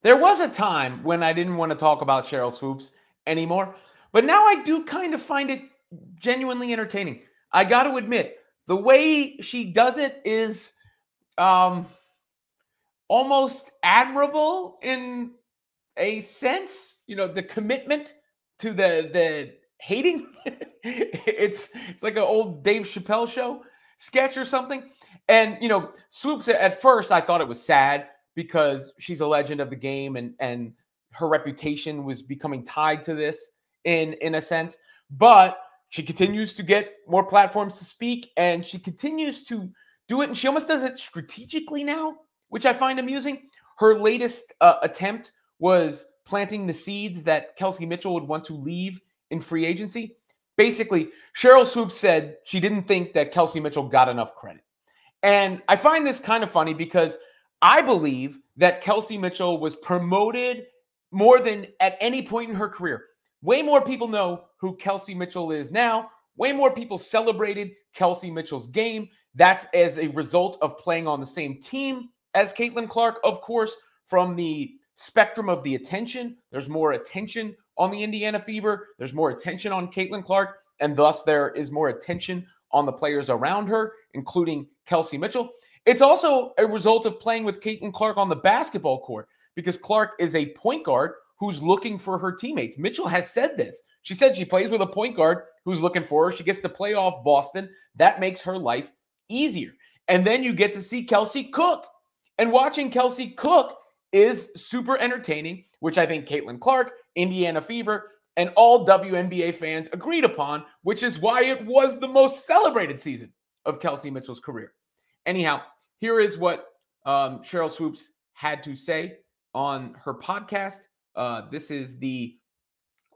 There was a time when I didn't want to talk about Sheryl Swoopes anymore, but now I do kind of find it genuinely entertaining. I got to admit, the way she does it is um, almost admirable in a sense. You know, the commitment to the hating. It's like an old Dave Chappelle show sketch or something. And you know, Swoopes, at first I thought it was sad because she's a legend of the game, and her reputation was becoming tied to this in a sense. But she continues to get more platforms to speak, and she continues to do it, and she almost does it strategically now, which I find amusing. Her latest attempt was planting the seeds that Kelsey Mitchell would want to leave in free agency. Basically, Sheryl Swoopes said she didn't think that Kelsey Mitchell got enough credit. And I find this kind of funny because I believe that Kelsey Mitchell was promoted more than at any point in her career. Way more people know who Kelsey Mitchell is now. Way more people celebrated Kelsey Mitchell's game. That's as a result of playing on the same team as Caitlin Clark, of course, from the spectrum of the attention. There's more attention on the Indiana Fever. There's more attention on Caitlin Clark, and thus there is more attention on the players around her, including Kelsey Mitchell. It's also a result of playing with Caitlin Clark on the basketball court, because Clark is a point guard who's looking for her teammates. Mitchell has said this. She said she plays with a point guard who's looking for her. She gets to play off Boston. That makes her life easier. And then you get to see Kelsey cook. And watching Kelsey cook is super entertaining, which I think Caitlin Clark, Indiana Fever, and all WNBA fans agreed upon, which is why it was the most celebrated season of Kelsey Mitchell's career. Anyhow, here is what Sheryl Swoopes had to say on her podcast. This is the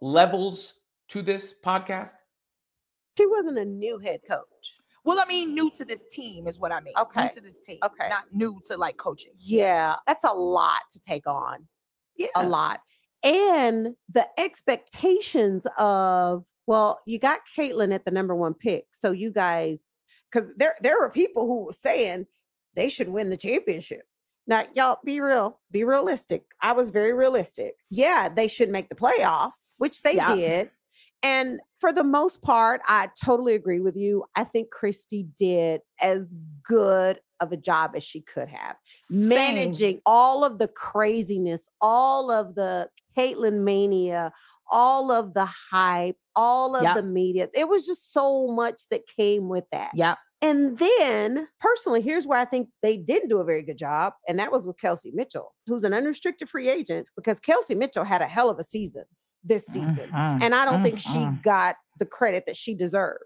levels to this podcast. She wasn't a new head coach. Well, I mean, new to this team is what I mean. Okay. New to this team. Okay. Not new to like coaching. Yeah, that's a lot to take on. Yeah. A lot. And the expectations of, well, you got Caitlin at the #1 pick. So you guys, because there were people who were saying they should win the championship. Now, y'all, be real, be realistic. I was very realistic. Yeah, they should make the playoffs, which they did. And for the most part, I totally agree with you. I think Christy did as good of a job as she could have. Managing all of the craziness, all of the Caitlin mania, all of the hype, all of the media. It was just so much that came with that. Yeah. And then, personally, here's where I think they didn't do a very good job, and that was with Kelsey Mitchell, who's an unrestricted free agent, because Kelsey Mitchell had a hell of a season this season. And I don't think she got the credit that she deserved.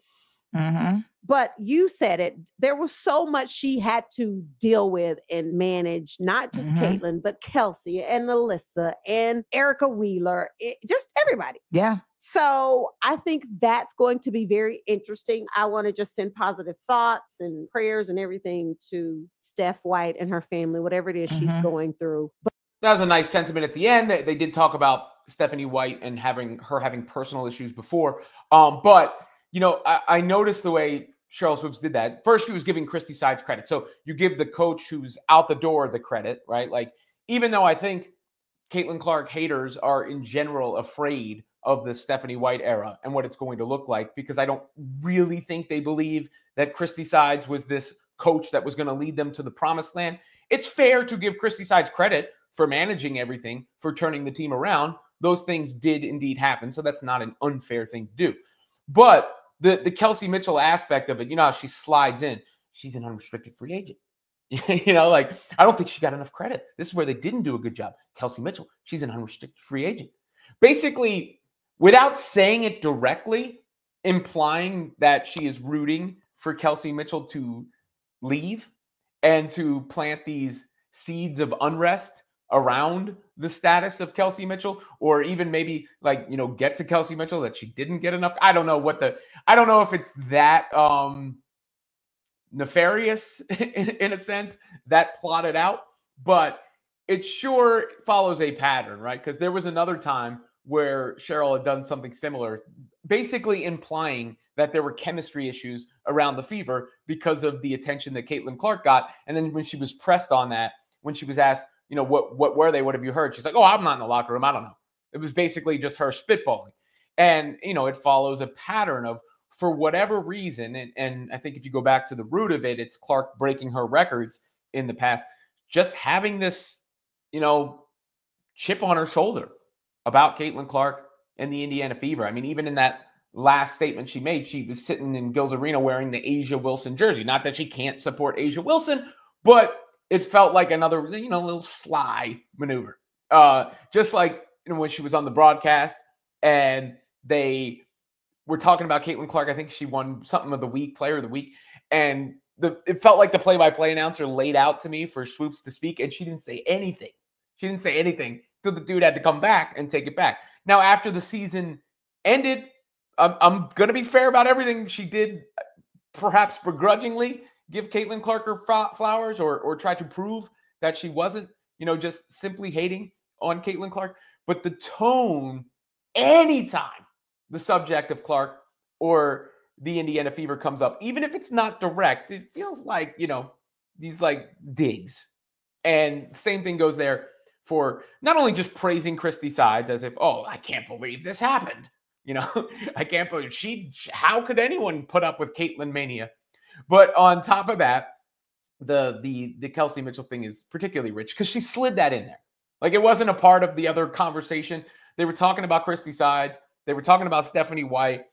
But you said it. There was so much she had to deal with and manage, not just Caitlin, but Kelsey and Alyssa and Erica Wheeler, just everybody. Yeah. So I think that's going to be very interesting. I want to just send positive thoughts and prayers and everything to Steph White and her family, whatever it is she's going through. But that was a nice sentiment at the end. They did talk about Stephanie White and having personal issues before. But, you know, I noticed the way Sheryl Swoopes did that. First, she was giving Christy Sides credit. So you give the coach who's out the door the credit, right? Like, even though I think Caitlin Clark haters are in general afraid of the Stephanie White era and what it's going to look like, because I don't really think they believe that Christy Sides was this coach that was going to lead them to the promised land. It's fair to give Christy Sides credit for managing everything, for turning the team around. Those things did indeed happen, so that's not an unfair thing to do. But the Kelsey Mitchell aspect of it, you know how she slides in. She's an unrestricted free agent. You know, like, I don't think she got enough credit. This is where they didn't do a good job. Kelsey Mitchell, she's an unrestricted free agent. Basically, without saying it directly, implying that she is rooting for Kelsey Mitchell to leave and to plant these seeds of unrest around the status of Kelsey Mitchell, or even maybe, like, you know, get to Kelsey Mitchell that she didn't get enough. I don't know if it's that nefarious in a sense, that plotted out, but it sure follows a pattern, right? Because there was another time where Sheryl had done something similar, basically implying that there were chemistry issues around the Fever because of the attention that Caitlin Clark got. And then when she was pressed on that, when she was asked, what were they? What have you heard? She's like, oh, I'm not in the locker room. I don't know. It was basically just her spitballing. And, it follows a pattern of, for whatever reason, and I think if you go back to the root of it, it's Clark breaking her records in the past, just having this, chip on her shoulder about Caitlin Clark and the Indiana Fever. I mean, even in that last statement she made, she was sitting in Gil's Arena wearing the Asia Wilson jersey. Not that she can't support Asia Wilson, but it felt like another, little sly maneuver. Just like, when she was on the broadcast and they were talking about Caitlin Clark. I think she won something of the week, player of the week. And it felt like the play-by-play announcer laid out to me for Swoopes to speak, and she didn't say anything. She didn't say anything until the dude had to come back and take it back. Now, after the season ended, I'm going to be fair about everything she did, perhaps begrudgingly give Caitlin Clark her flowers or try to prove that she wasn't, just simply hating on Caitlin Clark. But the tone, anytime the subject of Clark or the Indiana Fever comes up, even if it's not direct, it feels like, these like digs. And same thing goes there for not only just praising Christy Sides as if, oh, I can't believe this happened. I can't believe how could anyone put up with Caitlin mania? But on top of that, the Kelsey Mitchell thing is particularly rich because she slid that in there. Like, it wasn't a part of the other conversation. They were talking about Christy Sides. They were talking about Stephanie White.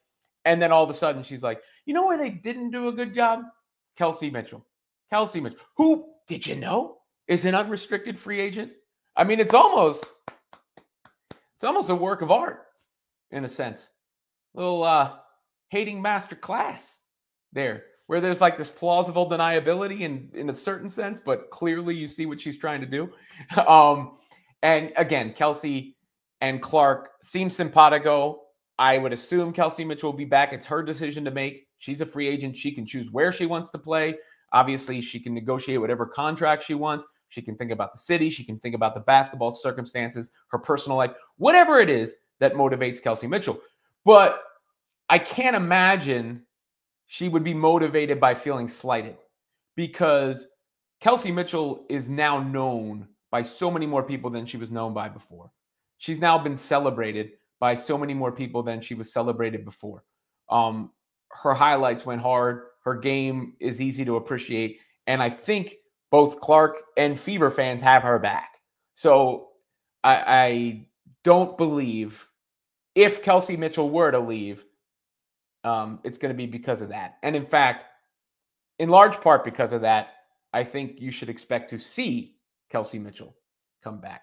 And then all of a sudden she's like, where they didn't do a good job? Kelsey Mitchell. Kelsey Mitchell, who, did you know, is an unrestricted free agent? I mean, it's almost a work of art in a sense. A little hating master class there, where there's like this plausible deniability in a certain sense, but clearly you see what she's trying to do. And again, Kelsey and Clark seem simpatico. I would assume Kelsey Mitchell will be back. It's her decision to make. She's a free agent. She can choose where she wants to play. Obviously, she can negotiate whatever contract she wants. She can think about the city. She can think about the basketball circumstances, her personal life, whatever it is that motivates Kelsey Mitchell. But I can't imagine she would be motivated by feeling slighted, because Kelsey Mitchell is now known by so many more people than she was known by before. She's now been celebrated by so many more people than she was celebrated before. Her highlights went hard. Her game is easy to appreciate. And I think both Clark and Fever fans have her back. So I don't believe, if Kelsey Mitchell were to leave, it's going to be because of that. And in fact, in large part because of that, I think you should expect to see Kelsey Mitchell come back.